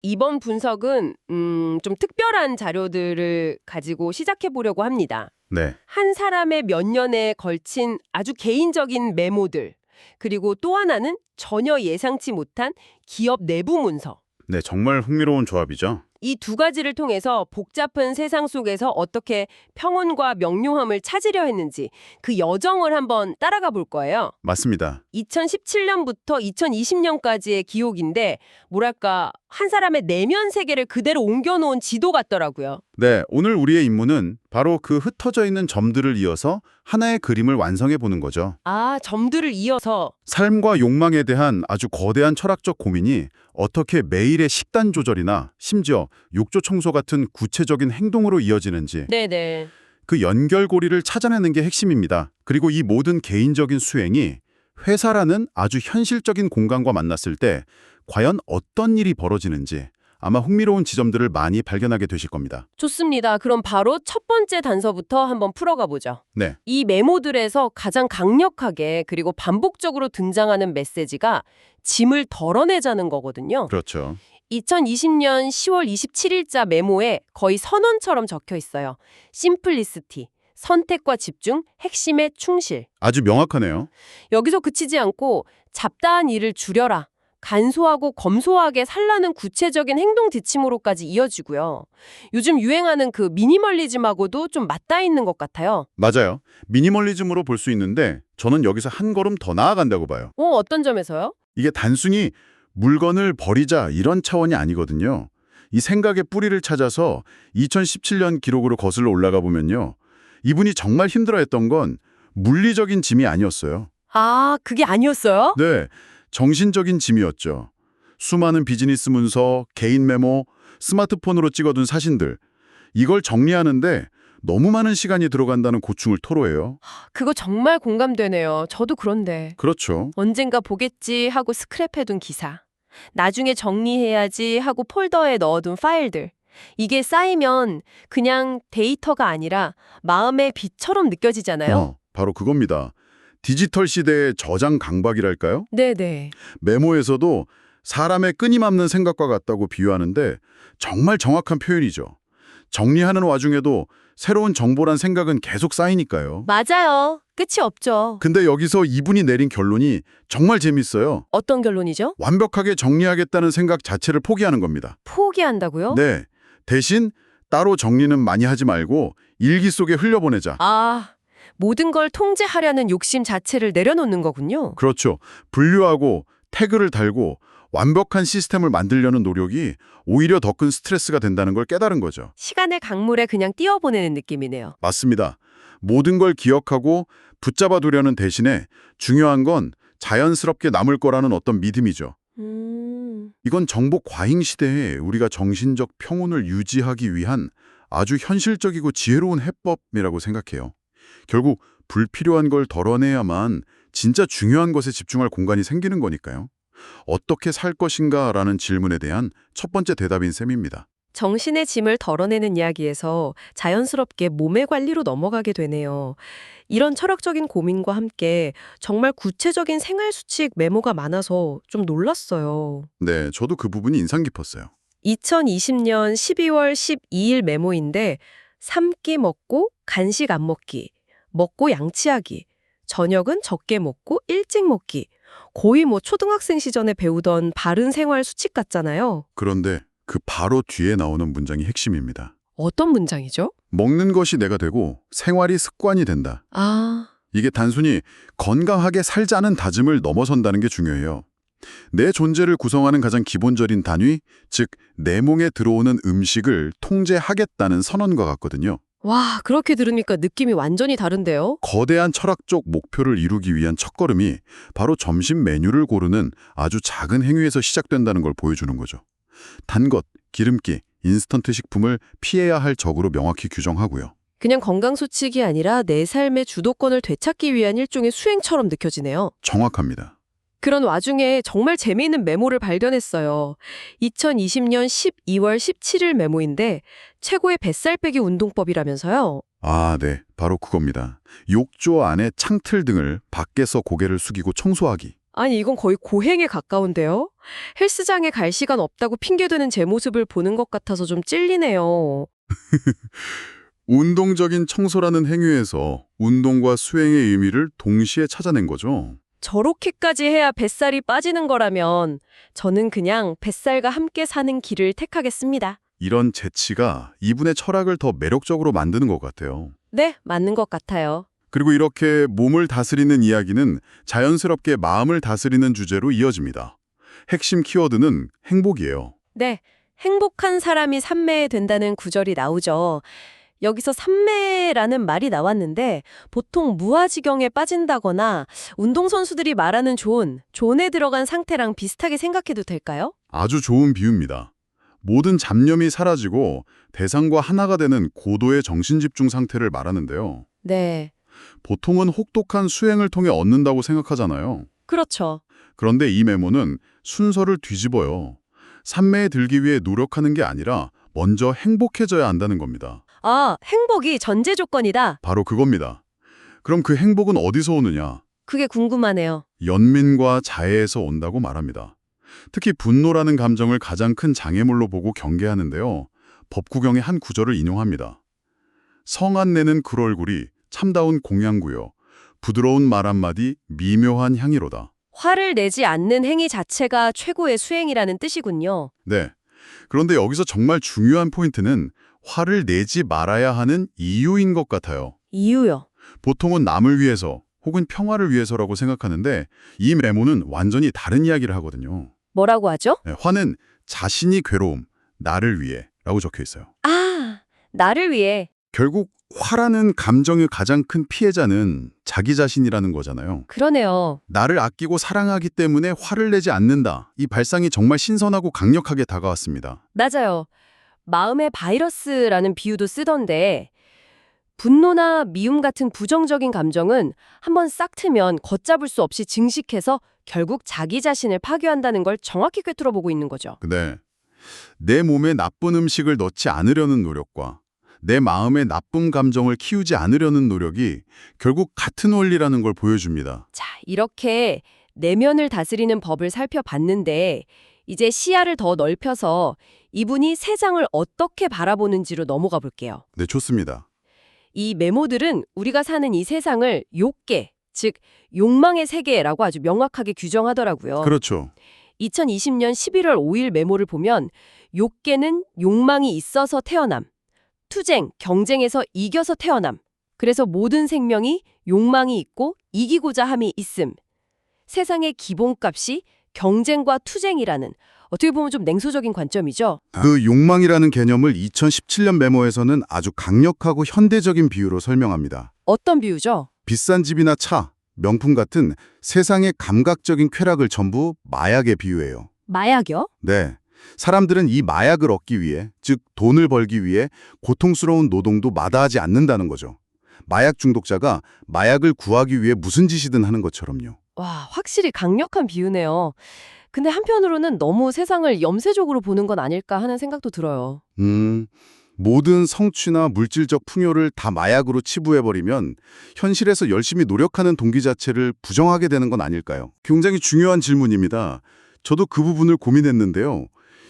이번 분석은 좀 특별한 자료들을 가지고 시작해 보려고 합니다. 네, 한 사람의 몇 년에 걸친 아주 개인적인 메모들, 그리고 또 하나는 전혀 예상치 못한 기업 내부 문서. 네, 정말 흥미로운 조합이죠. 이 두 가지를 통해서 복잡한 세상 속에서 어떻게 평온과 명료함을 찾으려 했는지 그 여정을 한번 따라가 볼 거예요. 맞습니다. 2017년부터 2020년까지의 기록인데 뭐랄까 한 사람의 내면 세계를 그대로 옮겨놓은 지도 같더라고요. 네, 오늘 우리의 임무는 바로 그 흩어져 있는 점들을 이어서 하나의 그림을 완성해 보는 거죠. 아, 점들을 이어서. 삶과 욕망에 대한 아주 거대한 철학적 고민이 어떻게 매일의 식단 조절이나 심지어 욕조 청소 같은 구체적인 행동으로 이어지는지 네네. 그 연결고리를 찾아내는 게 핵심입니다. 그리고 이 모든 개인적인 수행이 회사라는 아주 현실적인 공간과 만났을 때 과연 어떤 일이 벌어지는지 아마 흥미로운 지점들을 많이 발견하게 되실 겁니다. 좋습니다. 그럼 바로 첫 번째 단서부터 한번 풀어가 보죠. 네, 이 메모들에서 가장 강력하게 그리고 반복적으로 등장하는 메시지가 짐을 덜어내자는 거거든요. 그렇죠. 2020년 10월 27일자 메모에 거의 선언처럼 적혀 있어요. 심플리시티, 선택과 집중, 핵심에 충실. 아주 명확하네요. 여기서 그치지 않고 잡다한 일을 줄여라. 간소하고 검소하게 살라는 구체적인 행동 지침으로까지 이어지고요. 요즘 유행하는 그 미니멀리즘하고도 좀 맞닿아 있는 것 같아요. 맞아요. 미니멀리즘으로 볼 수 있는데 저는 여기서 한 걸음 더 나아간다고 봐요. 어떤 점에서요? 이게 단순히 물건을 버리자 이런 차원이 아니거든요. 이 생각의 뿌리를 찾아서 2017년 기록으로 거슬러 올라가 보면요. 이분이 정말 힘들어했던 건 물리적인 짐이 아니었어요. 아, 그게 아니었어요? 네, 정신적인 짐이었죠. 수많은 비즈니스 문서, 개인 메모, 스마트폰으로 찍어둔 사진들. 이걸 정리하는데 너무 많은 시간이 들어간다는 고충을 토로해요. 그거 정말 공감되네요. 저도 그런데. 그렇죠. 언젠가 보겠지 하고 스크랩해둔 기사. 나중에 정리해야지 하고 폴더에 넣어둔 파일들. 이게 쌓이면 그냥 데이터가 아니라 마음의 빚처럼 느껴지잖아요. 바로 그겁니다. 디지털 시대의 저장 강박이랄까요? 네네. 메모에서도 사람의 끊임없는 생각과 같다고 비유하는데 정말 정확한 표현이죠. 정리하는 와중에도 새로운 정보란 생각은 계속 쌓이니까요. 맞아요. 끝이 없죠. 근데 여기서 이분이 내린 결론이 정말 재밌어요. 어떤 결론이죠? 완벽하게 정리하겠다는 생각 자체를 포기하는 겁니다. 포기한다고요? 네. 대신 따로 정리는 많이 하지 말고 일기 속에 흘려보내자. 아, 모든 걸 통제하려는 욕심 자체를 내려놓는 거군요. 그렇죠. 분류하고 태그를 달고 완벽한 시스템을 만들려는 노력이 오히려 더 큰 스트레스가 된다는 걸 깨달은 거죠. 시간의 강물에 그냥 띄워보내는 느낌이네요. 맞습니다. 모든 걸 기억하고 붙잡아 두려는 대신에 중요한 건 자연스럽게 남을 거라는 어떤 믿음이죠. 이건 정보 과잉 시대에 우리가 정신적 평온을 유지하기 위한 아주 현실적이고 지혜로운 해법이라고 생각해요. 결국 불필요한 걸 덜어내야만 진짜 중요한 것에 집중할 공간이 생기는 거니까요. 어떻게 살 것인가라는 질문에 대한 첫 번째 대답인 셈입니다. 정신의 짐을 덜어내는 이야기에서 자연스럽게 몸의 관리로 넘어가게 되네요. 이런 철학적인 고민과 함께 정말 구체적인 생활 수칙 메모가 많아서 좀 놀랐어요. 네, 저도 그 부분이 인상 깊었어요. 2020년 12월 12일 메모인데 3끼 먹고 간식 안 먹기, 먹고 양치하기, 저녁은 적게 먹고 일찍 먹기. 거의 초등학생 시절에 배우던 바른 생활 수칙 같잖아요. 그런데 그 바로 뒤에 나오는 문장이 핵심입니다. 어떤 문장이죠? 먹는 것이 내가 되고 생활이 습관이 된다. 아, 이게 단순히 건강하게 살자는 다짐을 넘어선다는 게 중요해요. 내 존재를 구성하는 가장 기본적인 단위, 즉 내 몸에 들어오는 음식을 통제하겠다는 선언과 같거든요. 와, 그렇게 들으니까 느낌이 완전히 다른데요? 거대한 철학적 목표를 이루기 위한 첫걸음이 바로 점심 메뉴를 고르는 아주 작은 행위에서 시작된다는 걸 보여주는 거죠. 단 것, 기름기, 인스턴트 식품을 피해야 할 적으로 명확히 규정하고요. 그냥 건강 수칙이 아니라 내 삶의 주도권을 되찾기 위한 일종의 수행처럼 느껴지네요. 정확합니다. 그런 와중에 정말 재미있는 메모를 발견했어요. 2020년 12월 17일 메모인데 최고의 뱃살 빼기 운동법이라면서요. 아, 네. 바로 그겁니다. 욕조 안에 창틀 등을 밖에서 고개를 숙이고 청소하기. 아니, 이건 거의 고행에 가까운데요? 헬스장에 갈 시간 없다고 핑계대는 제 모습을 보는 것 같아서 좀 찔리네요. 운동적인 청소라는 행위에서 운동과 수행의 의미를 동시에 찾아낸 거죠. 저렇게까지 해야 뱃살이 빠지는 거라면 저는 그냥 뱃살과 함께 사는 길을 택하겠습니다. 이런 재치가 이분의 철학을 더 매력적으로 만드는 것 같아요. 네, 맞는 것 같아요. 그리고 이렇게 몸을 다스리는 이야기는 자연스럽게 마음을 다스리는 주제로 이어집니다. 핵심 키워드는 행복이에요. 네, 행복한 사람이 삼매에 된다는 구절이 나오죠. 여기서 삼매라는 말이 나왔는데 보통 무아지경에 빠진다거나 운동선수들이 말하는 존에 들어간 상태랑 비슷하게 생각해도 될까요? 아주 좋은 비유입니다. 모든 잡념이 사라지고 대상과 하나가 되는 고도의 정신집중 상태를 말하는데요. 네, 보통은 혹독한 수행을 통해 얻는다고 생각하잖아요. 그렇죠. 그런데 이 메모는 순서를 뒤집어요. 삼매에 들기 위해 노력하는 게 아니라 먼저 행복해져야 한다는 겁니다. 아, 행복이 전제 조건이다. 바로 그겁니다. 그럼 그 행복은 어디서 오느냐? 그게 궁금하네요. 연민과 자애에서 온다고 말합니다. 특히 분노라는 감정을 가장 큰 장애물로 보고 경계하는데요. 법구경의 한 구절을 인용합니다. 성안 내는 그 얼굴이 참다운 공양구요. 부드러운 말 한마디 미묘한 향이로다. 화를 내지 않는 행위 자체가 최고의 수행이라는 뜻이군요. 네. 그런데 여기서 정말 중요한 포인트는 화를 내지 말아야 하는 이유인 것 같아요. 이유요. 보통은 남을 위해서 혹은 평화를 위해서라고 생각하는데 이 메모는 완전히 다른 이야기를 하거든요. 뭐라고 하죠? 네, 화는 자신이 괴로움, 나를 위해 라고 적혀 있어요. 아, 나를 위해. 결국 화라는 감정의 가장 큰 피해자는 자기 자신이라는 거잖아요. 그러네요. 나를 아끼고 사랑하기 때문에 화를 내지 않는다. 이 발상이 정말 신선하고 강력하게 다가왔습니다. 맞아요. 마음의 바이러스라는 비유도 쓰던데 분노나 미움 같은 부정적인 감정은 한번 싹 트면 걷잡을 수 없이 증식해서 결국 자기 자신을 파괴한다는 걸 정확히 꿰뚫어 보고 있는 거죠. 근데 내 몸에 나쁜 음식을 넣지 않으려는 노력과 내 마음에 나쁜 감정을 키우지 않으려는 노력이 결국 같은 원리라는 걸 보여줍니다. 자, 이렇게 내면을 다스리는 법을 살펴봤는데 이제 시야를 더 넓혀서 이분이 세상을 어떻게 바라보는지로 넘어가 볼게요. 네, 좋습니다. 이 메모들은 우리가 사는 이 세상을 욕계, 즉 욕망의 세계라고 아주 명확하게 규정하더라고요. 그렇죠. 2020년 11월 5일 메모를 보면 욕계는 욕망이 있어서 태어남, 투쟁, 경쟁에서 이겨서 태어남, 그래서 모든 생명이 욕망이 있고 이기고자 함이 있음. 세상의 기본값이 경쟁과 투쟁이라는 어떻게 보면 좀 냉소적인 관점이죠. 그 욕망이라는 개념을 2017년 메모에서는 아주 강력하고 현대적인 비유로 설명합니다. 어떤 비유죠? 비싼 집이나 차, 명품 같은 세상의 감각적인 쾌락을 전부 마약에 비유해요. 마약이요? 네. 사람들은 이 마약을 얻기 위해, 즉 돈을 벌기 위해 고통스러운 노동도 마다하지 않는다는 거죠. 마약 중독자가 마약을 구하기 위해 무슨 짓이든 하는 것처럼요. 와, 확실히 강력한 비유네요. 근데 한편으로는 너무 세상을 염세적으로 보는 건 아닐까 하는 생각도 들어요. 모든 성취나 물질적 풍요를 다 마약으로 치부해버리면 현실에서 열심히 노력하는 동기 자체를 부정하게 되는 건 아닐까요? 굉장히 중요한 질문입니다. 저도 그 부분을 고민했는데요.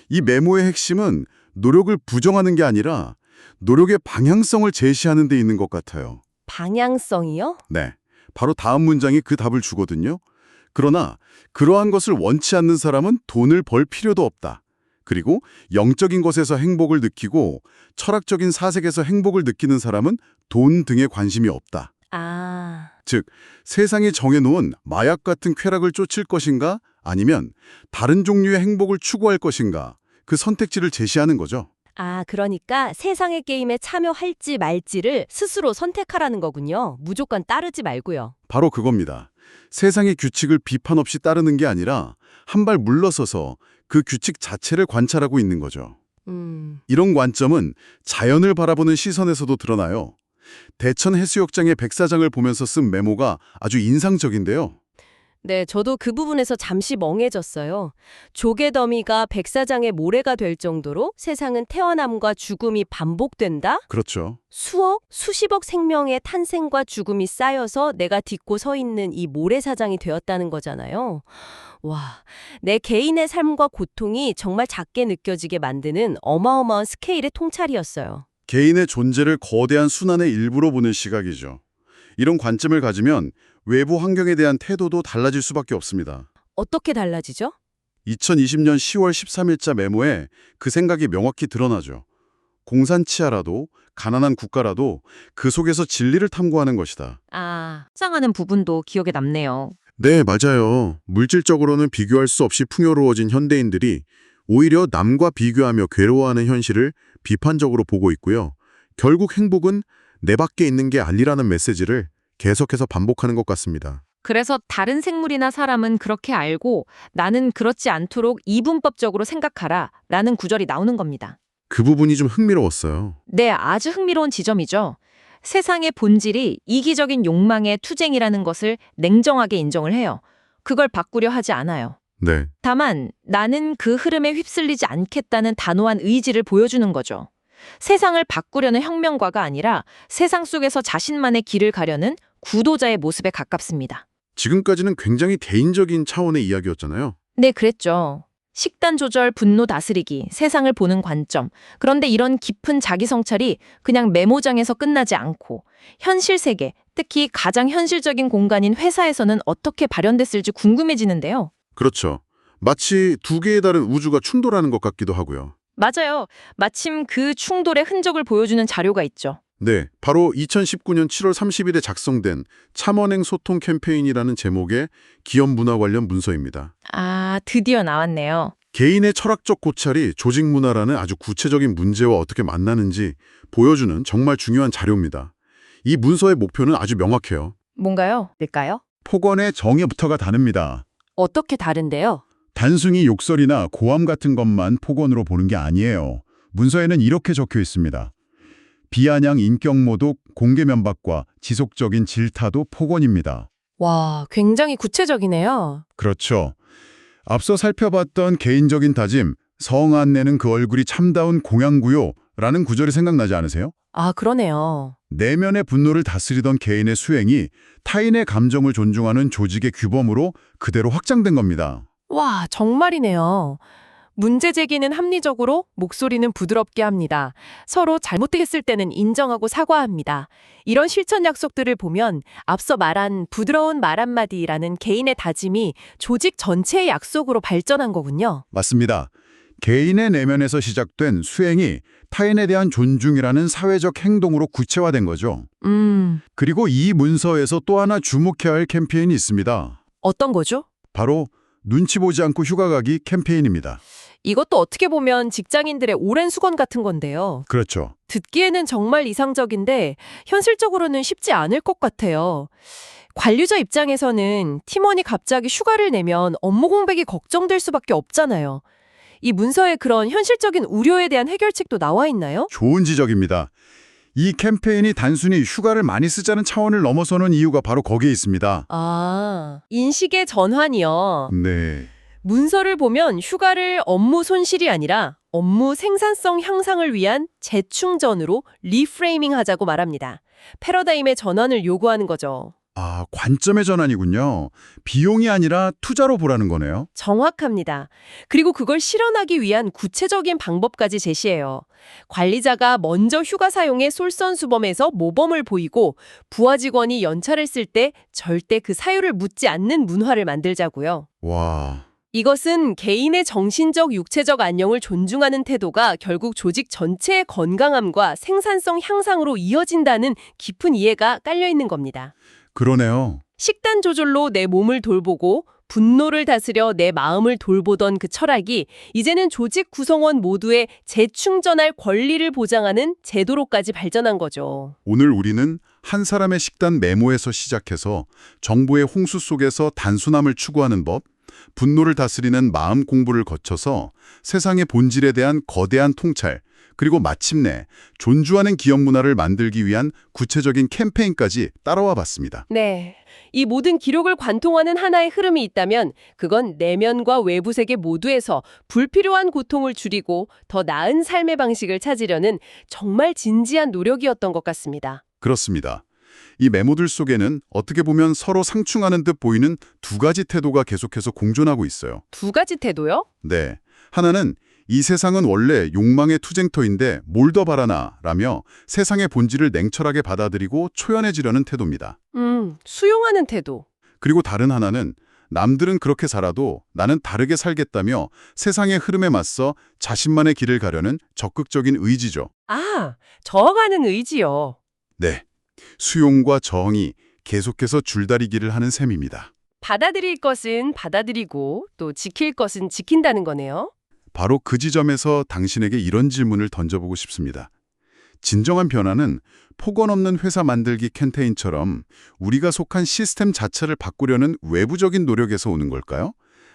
이 메모의 핵심은 노력을 부정하는 게 아니라 노력의 방향성을 제시하는 데 있는 것 같아요. 방향성이요? 네, 바로 다음 문장이 그 답을 주거든요. 그러나 그러한 것을 원치 않는 사람은 돈을 벌 필요도 없다. 그리고 영적인 것에서 행복을 느끼고 철학적인 사색에서 행복을 느끼는 사람은 돈 등에 관심이 없다. 아, 즉, 세상이 정해놓은 마약 같은 쾌락을 쫓을 것인가 아니면 다른 종류의 행복을 추구할 것인가 그 선택지를 제시하는 거죠. 그러니까 세상의 게임에 참여할지 말지를 스스로 선택하라는 거군요. 무조건 따르지 말고요. 바로 그겁니다. 세상의 규칙을 비판 없이 따르는 게 아니라 한 발 물러서서 그 규칙 자체를 관찰하고 있는 거죠. 이런 관점은 자연을 바라보는 시선에서도 드러나요. 대천 해수욕장의 백사장을 보면서 쓴 메모가 아주 인상적인데요. 네, 저도 그 부분에서 잠시 멍해졌어요. 조개 더미가 백사장의 모래가 될 정도로 세상은 태어남과 죽음이 반복된다? 그렇죠. 수억, 수십억 생명의 탄생과 죽음이 쌓여서 내가 딛고 서 있는 이 모래사장이 되었다는 거잖아요. 와, 내 개인의 삶과 고통이 정말 작게 느껴지게 만드는 어마어마한 스케일의 통찰이었어요. 개인의 존재를 거대한 순환의 일부로 보는 시각이죠. 이런 관점을 가지면 외부 환경에 대한 태도도 달라질 수밖에 없습니다. 어떻게 달라지죠? 2020년 10월 13일자 메모에 그 생각이 명확히 드러나죠. 공산치하라도 가난한 국가라도 그 속에서 진리를 탐구하는 것이다. 상하는 부분도 기억에 남네요. 네, 맞아요. 물질적으로는 비교할 수 없이 풍요로워진 현대인들이 오히려 남과 비교하며 괴로워하는 현실을 비판적으로 보고 있고요. 결국 행복은 내 밖에 있는 게 아니라는 메시지를 계속해서 반복하는 것 같습니다. 그래서 다른 생물이나 사람은 그렇게 알고 나는 그렇지 않도록 이분법적으로 생각하라 라는 구절이 나오는 겁니다. 그 부분이 좀 흥미로웠어요. 네, 아주 흥미로운 지점이죠. 세상의 본질이 이기적인 욕망의 투쟁이라는 것을 냉정하게 인정을 해요. 그걸 바꾸려 하지 않아요. 네. 다만 나는 그 흐름에 휩쓸리지 않겠다는 단호한 의지를 보여주는 거죠. 세상을 바꾸려는 혁명가가 아니라 세상 속에서 자신만의 길을 가려는 구도자의 모습에 가깝습니다. 지금까지는 굉장히 개인적인 차원의 이야기였잖아요. 네, 그랬죠. 식단 조절, 분노 다스리기, 세상을 보는 관점. 그런데 이런 깊은 자기 성찰이 그냥 메모장에서 끝나지 않고 현실 세계, 특히 가장 현실적인 공간인 회사에서는 어떻게 발현됐을지 궁금해지는데요. 그렇죠. 마치 두 개의 다른 우주가 충돌하는 것 같기도 하고요. 맞아요. 마침 그 충돌의 흔적을 보여주는 자료가 있죠. 네, 바로 2019년 7월 30일에 작성된 참언행 소통 캠페인이라는 제목의 기업 문화 관련 문서입니다. 드디어 나왔네요. 개인의 철학적 고찰이 조직 문화라는 아주 구체적인 문제와 어떻게 만나는지 보여주는 정말 중요한 자료입니다. 이 문서의 목표는 아주 명확해요. 뭔가요? 될까요? 폭언의 정의부터가 다릅니다. 어떻게 다른데요? 단순히 욕설이나 고함 같은 것만 폭언으로 보는 게 아니에요. 문서에는 이렇게 적혀 있습니다. 비아냥 인격모독, 공개 면박과 지속적인 질타도 폭언입니다. 와, 굉장히 구체적이네요. 그렇죠. 앞서 살펴봤던 개인적인 다짐, 성 안 내는 그 얼굴이 참다운 공양구요라는 구절이 생각나지 않으세요? 그러네요. 내면의 분노를 다스리던 개인의 수행이 타인의 감정을 존중하는 조직의 규범으로 그대로 확장된 겁니다. 와, 정말이네요. 문제 제기는 합리적으로, 목소리는 부드럽게 합니다. 서로 잘못했을 때는 인정하고 사과합니다. 이런 실천 약속들을 보면 앞서 말한 부드러운 말 한마디라는 개인의 다짐이 조직 전체의 약속으로 발전한 거군요. 맞습니다. 개인의 내면에서 시작된 수행이 타인에 대한 존중이라는 사회적 행동으로 구체화된 거죠. 그리고 이 문서에서 또 하나 주목해야 할 캠페인이 있습니다. 어떤 거죠? 바로 눈치 보지 않고 휴가 가기 캠페인입니다. 이것도 어떻게 보면 직장인들의 오랜 수건 같은 건데요. 그렇죠. 듣기에는 정말 이상적인데 현실적으로는 쉽지 않을 것 같아요. 관리자 입장에서는 팀원이 갑자기 휴가를 내면 업무 공백이 걱정될 수밖에 없잖아요. 이 문서에 그런 현실적인 우려에 대한 해결책도 나와 있나요? 좋은 지적입니다. 이 캠페인이 단순히 휴가를 많이 쓰자는 차원을 넘어서는 이유가 바로 거기에 있습니다. 인식의 전환이요. 네. 문서를 보면 휴가를 업무 손실이 아니라 업무 생산성 향상을 위한 재충전으로 리프레이밍 하자고 말합니다. 패러다임의 전환을 요구하는 거죠. 관점의 전환이군요. 비용이 아니라 투자로 보라는 거네요. 정확합니다. 그리고 그걸 실현하기 위한 구체적인 방법까지 제시해요. 관리자가 먼저 휴가 사용의 솔선수범에서 모범을 보이고 부하 직원이 연차를 쓸 때 절대 그 사유를 묻지 않는 문화를 만들자고요. 와. 이것은 개인의 정신적, 육체적 안녕을 존중하는 태도가 결국 조직 전체의 건강함과 생산성 향상으로 이어진다는 깊은 이해가 깔려 있는 겁니다. 그러네요. 식단 조절로 내 몸을 돌보고 분노를 다스려 내 마음을 돌보던 그 철학이 이제는 조직 구성원 모두의 재충전할 권리를 보장하는 제도로까지 발전한 거죠. 오늘 우리는 한 사람의 식단 메모에서 시작해서 정보의 홍수 속에서 단순함을 추구하는 법, 분노를 다스리는 마음 공부를 거쳐서 세상의 본질에 대한 거대한 통찰, 그리고 마침내 존중하는 기업 문화를 만들기 위한 구체적인 캠페인까지 따라와 봤습니다. 네. 이 모든 기록을 관통하는 하나의 흐름이 있다면 그건 내면과 외부 세계 모두에서 불필요한 고통을 줄이고 더 나은 삶의 방식을 찾으려는 정말 진지한 노력이었던 것 같습니다. 그렇습니다. 이 메모들 속에는 어떻게 보면 서로 상충하는 듯 보이는 두 가지 태도가 계속해서 공존하고 있어요. 두 가지 태도요? 네. 하나는 이 세상은 원래 욕망의 투쟁터인데 뭘 더 바라나 라며 세상의 본질을 냉철하게 받아들이고 초연해지려는 태도입니다. 수용하는 태도. 그리고 다른 하나는 남들은 그렇게 살아도 나는 다르게 살겠다며 세상의 흐름에 맞서 자신만의 길을 가려는 적극적인 의지죠. 아, 저어가는 의지요. 네. 수용과 저항이 계속해서 줄다리기를 하는 셈입니다. 받아들일 것은 받아들이고 또 지킬 것은 지킨다는 거네요. 바로 그 지점에서 당신에게 이런 질문을 던져보고 싶습니다. 진정한 변화는 폭언 없는 회사 만들기 캠페인처럼 우리가 속한 시스템 자체를 바꾸려는 외부적인 노력에서 오는 걸까요?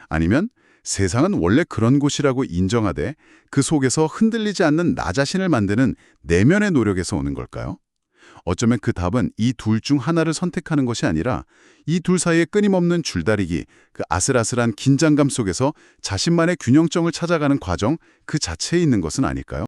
아니면 세상은 원래 그런 곳이라고 인정하되 그 속에서 흔들리지 않는 나 자신을 만드는 내면의 노력에서 오는 걸까요? 어쩌면 그 답은 이 둘 중 하나를 선택하는 것이 아니라 이 둘 사이의 끊임없는 줄다리기, 그 아슬아슬한 긴장감 속에서 자신만의 균형점을 찾아가는 과정 그 자체에 있는 것은 아닐까요?